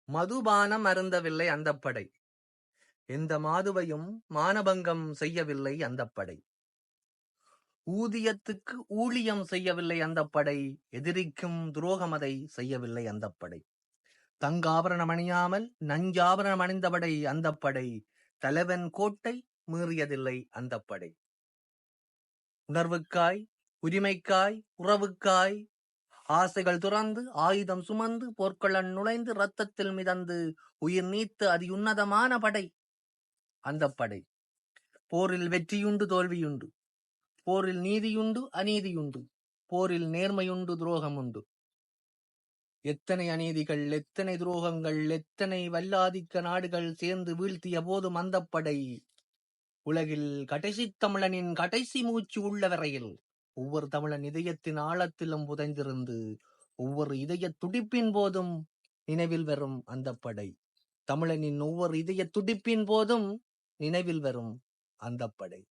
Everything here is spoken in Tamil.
மதுபானம் அருந்தவில்லை அந்தப் படை. எந்த மாதுவையும் மானபங்கம் செய்யவில்லை அந்தப் படை. ஊதியத்துக்கு ஊழியம் செய்யவில்லை அந்தப் படை. எதிரிக்கும் துரோகமதை செய்யவில்லை அந்தப் படை. தங்காபரணம் அணியாமல் நஞ்சாபரணம் அணிந்தபடை அந்தப் படை. தலைவன் கோட்டை மீறியதில்லை அந்தப் படை. உணர்வுக்காய், உரிமைக்காய், உறவுக்காய் ஆசைகள் துறந்து, ஆயுதம் சுமந்து, போர்க்களம் நுழைந்து, இரத்தத்தில் மிதந்து, உயிர் நீத்த அதியுன்னதமான படை அந்தப் படை. போரில் வெற்றியுண்டு, தோல்வியுண்டு. போரில் நீதியுண்டு, அநீதியுண்டு. போரில் நேர்மையுண்டு, துரோகம் உண்டு. எத்தனை அநீதிகள், எத்தனை துரோகங்கள், எத்தனை வல்லாதிக்க நாடுகள் சேர்ந்து வீழ்த்திய போதும் அந்தப் படை உலகில் கடைசி தமிழனின் கடைசி மூச்சு உள்ள வரையில் ஒவ்வொரு தமிழன் இதயத்தின் ஆழத்திலும் புதைந்திருந்து ஒவ்வொரு இதய துடிப்பின் போதும் நினைவில் வரும் அந்தப் படை. தமிழனின் ஒவ்வொரு இதய துடிப்பின் போதும் நினைவில் வரும் அந்தப் படை.